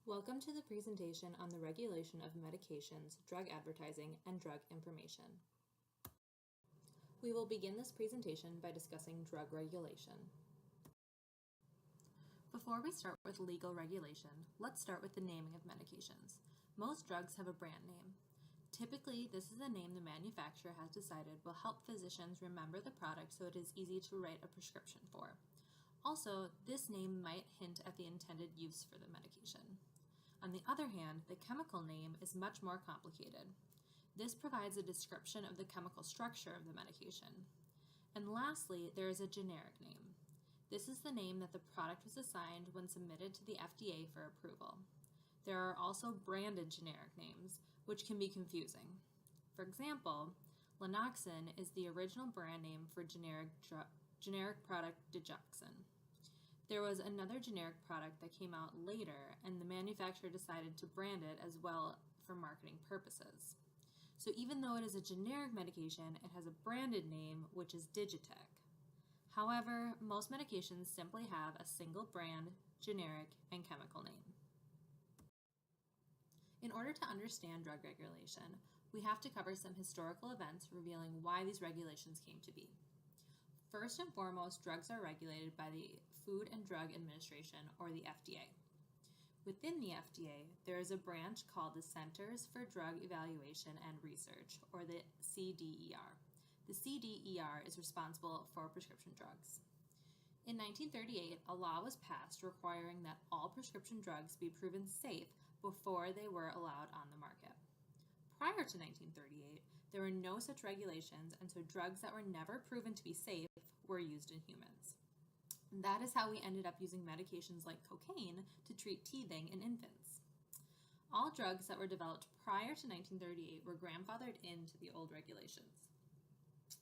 Welcome to the presentation on the regulation of medications, drug advertising, and drug information. We will begin this presentation by discussing drug regulation. Before we start with legal regulation, let's start with the naming of medications. Most drugs have a brand name. Typically, this is a name the manufacturer has decided will help physicians remember the product so it is easy to write a prescription for. Also, this name might hint at the intended use for the medication. On the other hand, the chemical name is much more complicated. This provides a description of the chemical structure of the medication. And lastly, there is a generic name. This is the name that the product was assigned when submitted to the FDA for approval. There are also branded generic names, which can be confusing. For example, Lanoxin is the original brand name for generic product digoxin. There was another generic product that came out later, and the manufacturer decided to brand it as well for marketing purposes. So even though it is a generic medication, it has a branded name, which is Digitec. However, most medications simply have a single brand, generic, and chemical name. In order to understand drug regulation, we have to cover some historical events revealing why these regulations came to be. First and foremost, drugs are regulated by the Food and Drug Administration, or the FDA. Within the FDA, there is a branch called the Centers for Drug Evaluation and Research, or the CDER. The CDER is responsible for prescription drugs. In 1938, a law was passed requiring that all prescription drugs be proven safe before they were allowed on the market. Prior to 1938, there were no such regulations, and so drugs that were never proven to be safe were used in humans. And that is how we ended up using medications like cocaine to treat teething in infants. All drugs that were developed prior to 1938 were grandfathered into the old regulations.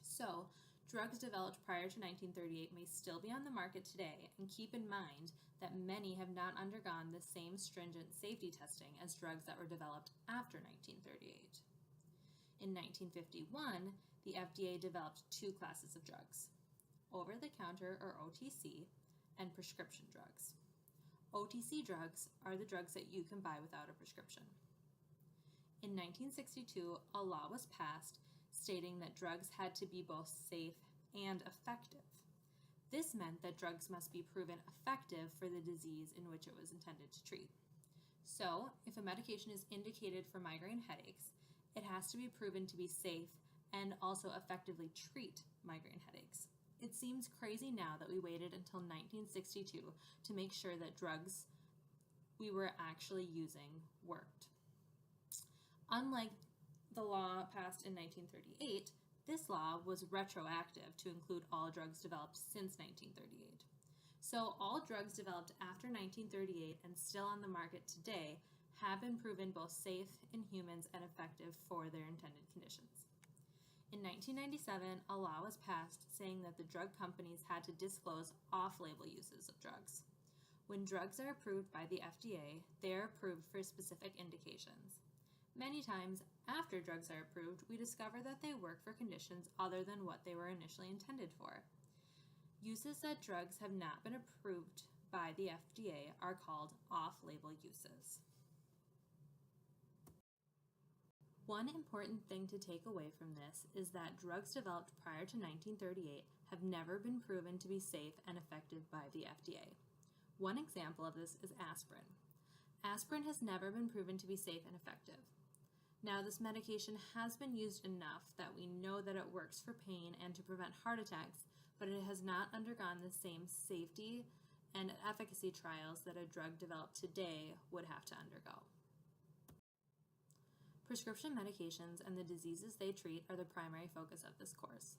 So, drugs developed prior to 1938 may still be on the market today, and keep in mind that many have not undergone the same stringent safety testing as drugs that were developed after 1938. In 1951, the FDA developed two classes of drugs: over-the-counter or OTC, and prescription drugs. OTC drugs are the drugs that you can buy without a prescription. In 1962, a law was passed stating that drugs had to be both safe and effective. This meant that drugs must be proven effective for the disease in which it was intended to treat. So, if a medication is indicated for migraine headaches, it has to be proven to be safe and also effectively treat migraine headaches. It seems crazy now that we waited until 1962 to make sure that drugs we were actually using worked. Unlike the law passed in 1938, this law was retroactive to include all drugs developed since 1938. So all drugs developed after 1938 and still on the market today have been proven both safe in humans and effective for their intended conditions. In 1997, a law was passed saying that the drug companies had to disclose off-label uses of drugs. When drugs are approved by the FDA, they are approved for specific indications. Many times, after drugs are approved, we discover that they work for conditions other than what they were initially intended for. Uses that drugs have not been approved by the FDA are called off-label uses. One important thing to take away from this is that drugs developed prior to 1938 have never been proven to be safe and effective by the FDA. One example of this is aspirin. Aspirin has never been proven to be safe and effective. Now, this medication has been used enough that we know that it works for pain and to prevent heart attacks, but it has not undergone the same safety and efficacy trials that a drug developed today would have to undergo. Prescription medications and the diseases they treat are the primary focus of this course.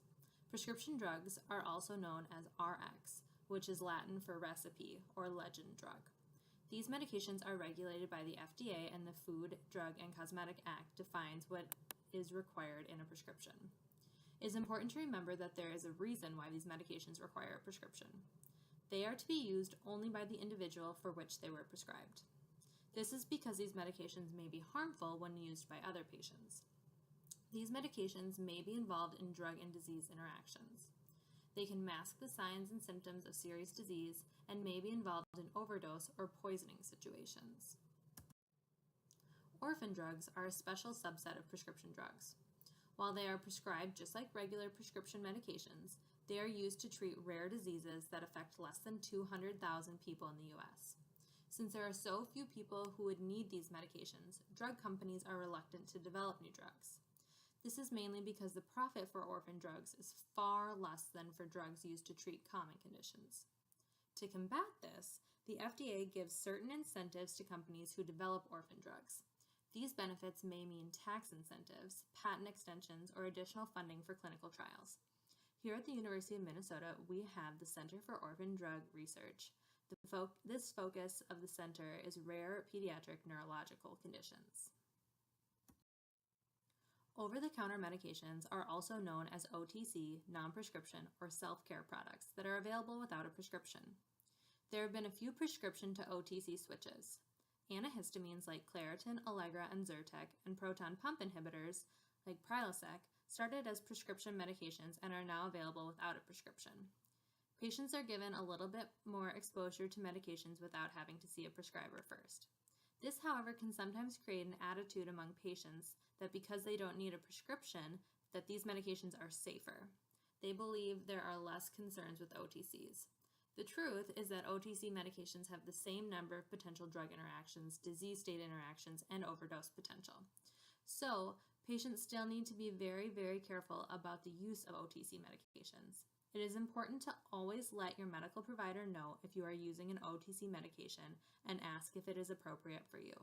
Prescription drugs are also known as RX, which is Latin for recipe or legend drug. These medications are regulated by the FDA, and the Food, Drug, and Cosmetic Act defines what is required in a prescription. It is important to remember that there is a reason why these medications require a prescription. They are to be used only by the individual for which they were prescribed. This is because these medications may be harmful when used by other patients. These medications may be involved in drug and disease interactions. They can mask the signs and symptoms of serious disease and may be involved in overdose or poisoning situations. Orphan drugs are a special subset of prescription drugs. While they are prescribed just like regular prescription medications, they are used to treat rare diseases that affect less than 200,000 people in the U.S. Since there are so few people who would need these medications, drug companies are reluctant to develop new drugs. This is mainly because the profit for orphan drugs is far less than for drugs used to treat common conditions. To combat this, the FDA gives certain incentives to companies who develop orphan drugs. These benefits may mean tax incentives, patent extensions, or additional funding for clinical trials. Here at the University of Minnesota, we have the Center for Orphan Drug Research. This focus of the center is rare pediatric neurological conditions. Over-the-counter medications are also known as OTC, non-prescription, or self-care products that are available without a prescription. There have been a few prescription to OTC switches. Antihistamines like Claritin, Allegra, and Zyrtec, and proton pump inhibitors like Prilosec started as prescription medications and are now available without a prescription. Patients are given a little bit more exposure to medications without having to see a prescriber first. This, however, can sometimes create an attitude among patients that because they don't need a prescription, that these medications are safer. They believe there are less concerns with OTCs. The truth is that OTC medications have the same number of potential drug interactions, disease state interactions, and overdose potential. So, patients still need to be very, very careful about the use of OTC medications. It is important to always let your medical provider know if you are using an OTC medication and ask if it is appropriate for you.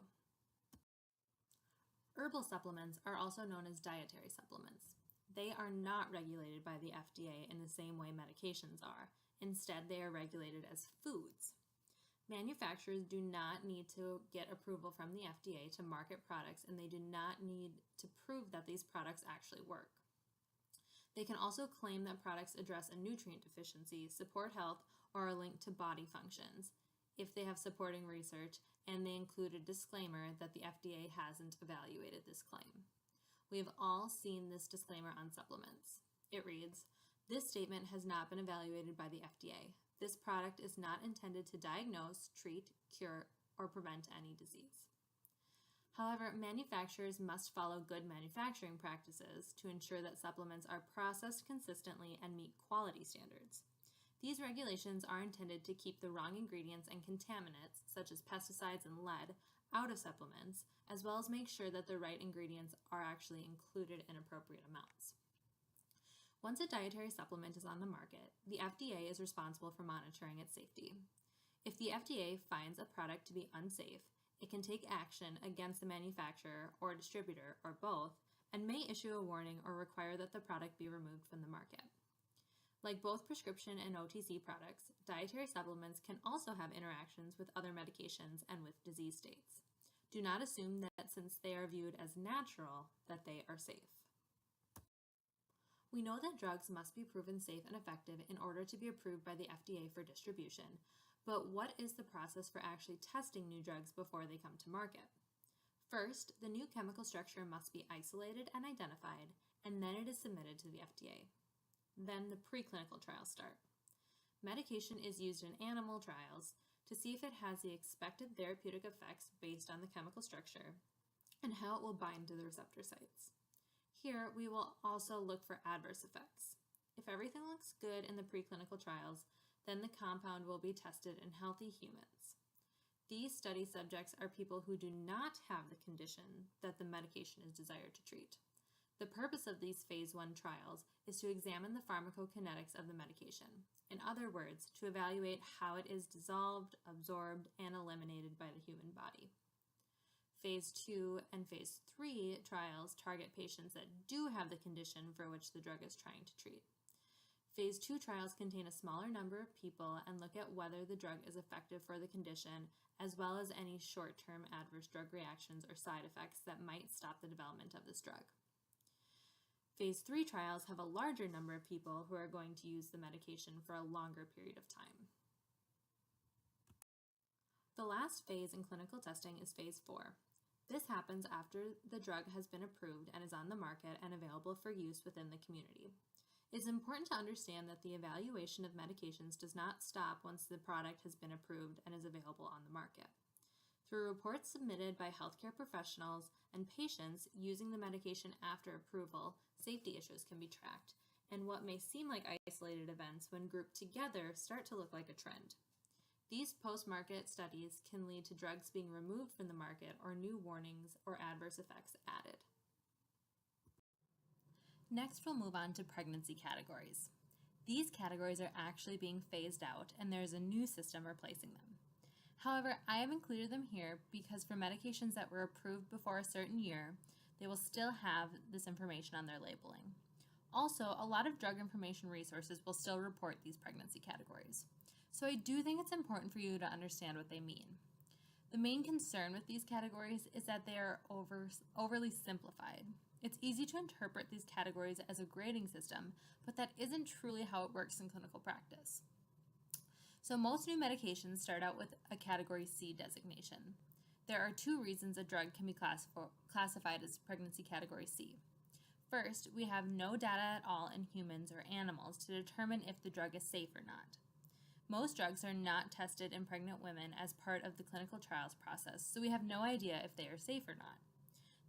Herbal supplements are also known as dietary supplements. They are not regulated by the FDA in the same way medications are. Instead, they are regulated as foods. Manufacturers do not need to get approval from the FDA to market products, and they do not need to prove that these products actually work. They can also claim that products address a nutrient deficiency, support health, or are linked to body functions if they have supporting research and they include a disclaimer that the FDA hasn't evaluated this claim. We have all seen this disclaimer on supplements. It reads, "This statement has not been evaluated by the FDA. This product is not intended to diagnose, treat, cure, or prevent any disease." However, manufacturers must follow good manufacturing practices to ensure that supplements are processed consistently and meet quality standards. These regulations are intended to keep the wrong ingredients and contaminants, such as pesticides and lead, out of supplements, as well as make sure that the right ingredients are actually included in appropriate amounts. Once a dietary supplement is on the market, the FDA is responsible for monitoring its safety. If the FDA finds a product to be unsafe, it can take action against the manufacturer or distributor, or both, and may issue a warning or require that the product be removed from the market. Like both prescription and OTC products, dietary supplements can also have interactions with other medications and with disease states. Do not assume that since they are viewed as natural, that they are safe. We know that drugs must be proven safe and effective in order to be approved by the FDA for distribution, but what is the process for actually testing new drugs before they come to market? First, the new chemical structure must be isolated and identified, and then it is submitted to the FDA. Then the preclinical trials start. Medication is used in animal trials to see if it has the expected therapeutic effects based on the chemical structure and how it will bind to the receptor sites. Here, we will also look for adverse effects. If everything looks good in the preclinical trials, then the compound will be tested in healthy humans. These study subjects are people who do not have the condition that the medication is desired to treat. The purpose of these phase 1 trials is to examine the pharmacokinetics of the medication. In other words, to evaluate how it is dissolved, absorbed, and eliminated by the human body. Phase 2 and Phase 3 trials target patients that do have the condition for which the drug is trying to treat. Phase 2 trials contain a smaller number of people and look at whether the drug is effective for the condition, as well as any short-term adverse drug reactions or side effects that might stop the development of this drug. Phase 3 trials have a larger number of people who are going to use the medication for a longer period of time. The last phase in clinical testing is Phase 4. This happens after the drug has been approved and is on the market and available for use within the community. It is important to understand that the evaluation of medications does not stop once the product has been approved and is available on the market. Through reports submitted by healthcare professionals and patients using the medication after approval, safety issues can be tracked, and what may seem like isolated events when grouped together start to look like a trend. These post-market studies can lead to drugs being removed from the market or new warnings or adverse effects added. Next, we'll move on to pregnancy categories. These categories are actually being phased out, and there is a new system replacing them. However, I have included them here because for medications that were approved before a certain year, they will still have this information on their labeling. Also, a lot of drug information resources will still report these pregnancy categories. So I do think it's important for you to understand what they mean. The main concern with these categories is that they are overly simplified. It's easy to interpret these categories as a grading system, but that isn't truly how it works in clinical practice. So most new medications start out with a Category C designation. There are two reasons a drug can be classified as pregnancy Category C. First, we have no data at all in humans or animals to determine if the drug is safe or not. Most drugs are not tested in pregnant women as part of the clinical trials process, so we have no idea if they are safe or not.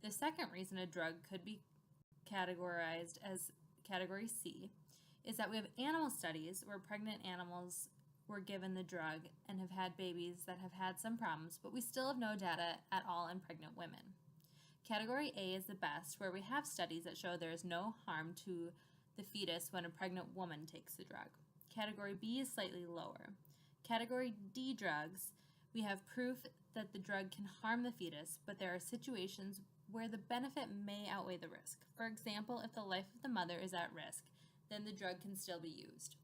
The second reason a drug could be categorized as Category C is that we have animal studies where pregnant animals were given the drug and have had babies that have had some problems, but we still have no data at all in pregnant women. Category A is the best, where we have studies that show there is no harm to the fetus when a pregnant woman takes the drug. Category B is slightly lower. Category D drugs, we have proof that the drug can harm the fetus, but there are situations where the benefit may outweigh the risk. For example, if the life of the mother is at risk, then the drug can still be used.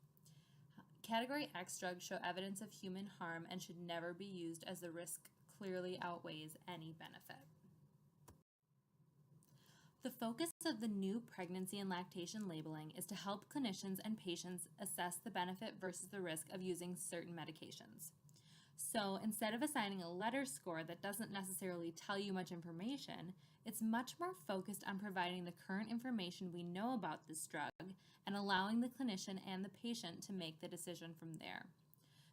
Category X drugs show evidence of human harm and should never be used as the risk clearly outweighs any benefit. The focus of the new pregnancy and lactation labeling is to help clinicians and patients assess the benefit versus the risk of using certain medications. So instead of assigning a letter score that doesn't necessarily tell you much information, it's much more focused on providing the current information we know about this drug and allowing the clinician and the patient to make the decision from there.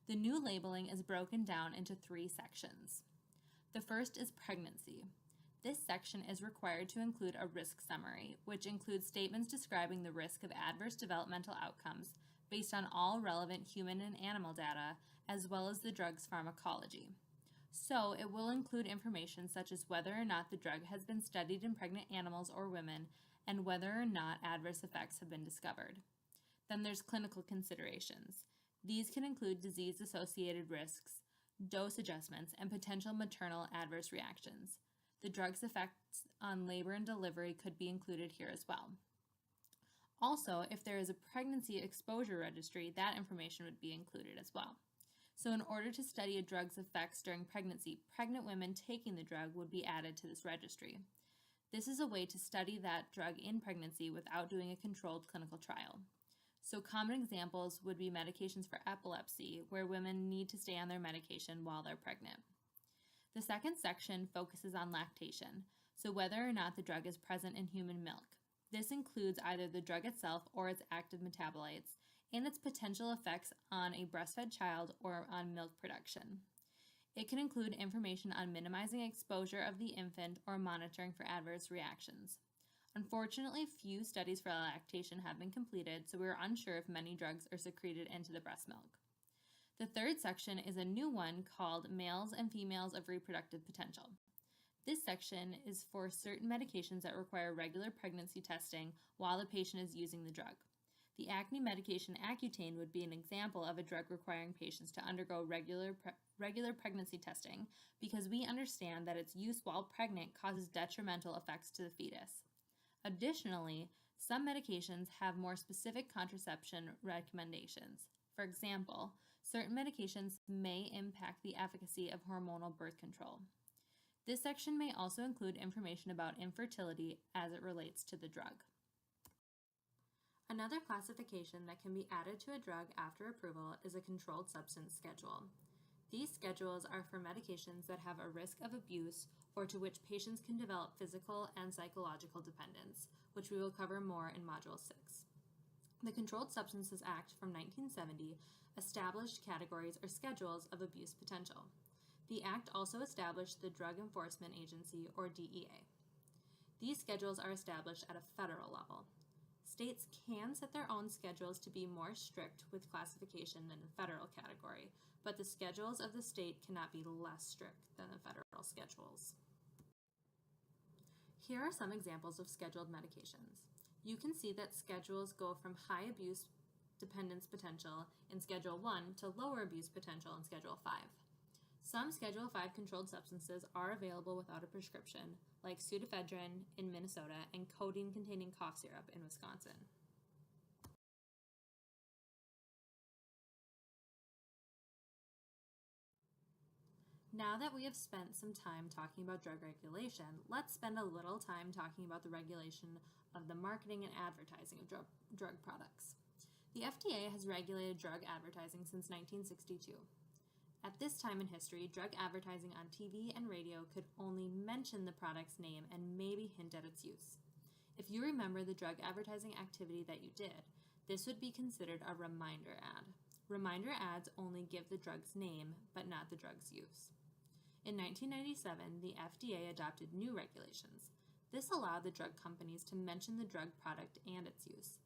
The new labeling is broken down into 3 sections. The first is pregnancy. This section is required to include a risk summary, which includes statements describing the risk of adverse developmental outcomes based on all relevant human and animal data, as well as the drug's pharmacology. So it will include information such as whether or not the drug has been studied in pregnant animals or women, and whether or not adverse effects have been discovered. Then there's clinical considerations. These can include disease-associated risks, dose adjustments, and potential maternal adverse reactions. The drug's effects on labor and delivery could be included here as well. Also, if there is a pregnancy exposure registry, that information would be included as well. So in order to study a drug's effects during pregnancy, pregnant women taking the drug would be added to this registry. This is a way to study that drug in pregnancy without doing a controlled clinical trial. So common examples would be medications for epilepsy, where women need to stay on their medication while they're pregnant. The second section focuses on lactation, so whether or not the drug is present in human milk. This includes either the drug itself or its active metabolites, and its potential effects on a breastfed child or on milk production. It can include information on minimizing exposure of the infant or monitoring for adverse reactions. Unfortunately, few studies for lactation have been completed, so we are unsure if many drugs are secreted into the breast milk. The third section is a new one called Males and Females of Reproductive Potential. This section is for certain medications that require regular pregnancy testing while the patient is using the drug. The acne medication Accutane would be an example of a drug requiring patients to undergo regular pregnancy testing because we understand that its use while pregnant causes detrimental effects to the fetus. Additionally, some medications have more specific contraception recommendations. For example, certain medications may impact the efficacy of hormonal birth control. This section may also include information about infertility as it relates to the drug. Another classification that can be added to a drug after approval is a controlled substance schedule. These schedules are for medications that have a risk of abuse or to which patients can develop physical and psychological dependence, which we will cover more in Module 6. The Controlled Substances Act from 1970 established categories or schedules of abuse potential. The Act also established the Drug Enforcement Agency, or DEA. These schedules are established at a federal level. States can set their own schedules to be more strict with classification than the federal category, but the schedules of the state cannot be less strict than the federal schedules. Here are some examples of scheduled medications. You can see that schedules go from high abuse dependence potential in Schedule 1 to lower abuse potential in Schedule 5. Some Schedule 5 controlled substances are available without a prescription, like pseudoephedrine in Minnesota and codeine-containing cough syrup in Wisconsin. Now that we have spent some time talking about drug regulation, let's spend a little time talking about the regulation of the marketing and advertising of drug products. The FDA has regulated drug advertising since 1962. At this time in history, drug advertising on TV and radio could only mention the product's name and maybe hint at its use. If you remember the drug advertising activity that you did, this would be considered a reminder ad. Reminder ads only give the drug's name, but not the drug's use. In 1997, the FDA adopted new regulations. This allowed the drug companies to mention the drug product and its use.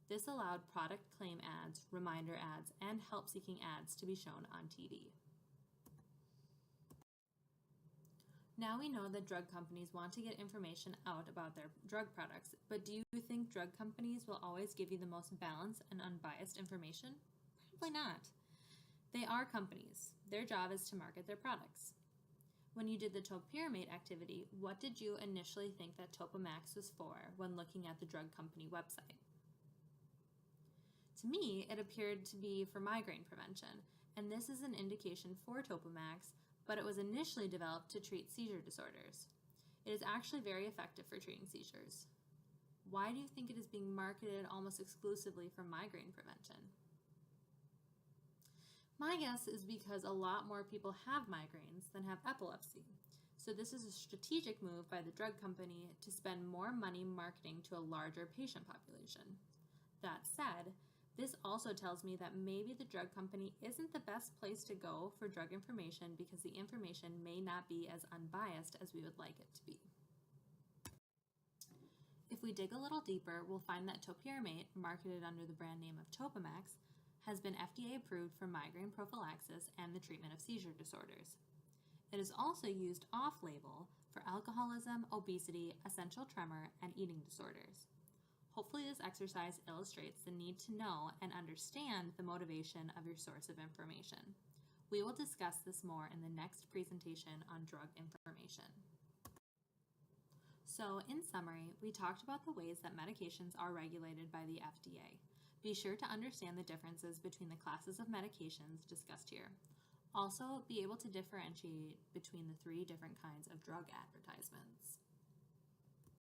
This allowed product claim ads, reminder ads, and help-seeking ads to be shown on TV. Now we know that drug companies want to get information out about their drug products, but do you think drug companies will always give you the most balanced and unbiased information? Probably not. They are companies. Their job is to market their products. When you did the topiramate activity, what did you initially think that Topamax was for when looking at the drug company website? To me, it appeared to be for migraine prevention, and this is an indication for Topamax, but it was initially developed to treat seizure disorders. It is actually very effective for treating seizures. Why do you think it is being marketed almost exclusively for migraine prevention? My guess is because a lot more people have migraines than have epilepsy. So this is a strategic move by the drug company to spend more money marketing to a larger patient population. That said, this also tells me that maybe the drug company isn't the best place to go for drug information because the information may not be as unbiased as we would like it to be. If we dig a little deeper, we'll find that topiramate, marketed under the brand name of Topamax, has been FDA approved for migraine prophylaxis and the treatment of seizure disorders. It is also used off-label for alcoholism, obesity, essential tremor, and eating disorders. Hopefully this exercise illustrates the need to know and understand the motivation of your source of information. We will discuss this more in the next presentation on drug information. So, in summary, we talked about the ways that medications are regulated by the FDA. Be sure to understand the differences between the classes of medications discussed here. Also, be able to differentiate between the 3 different kinds of drug advertisements.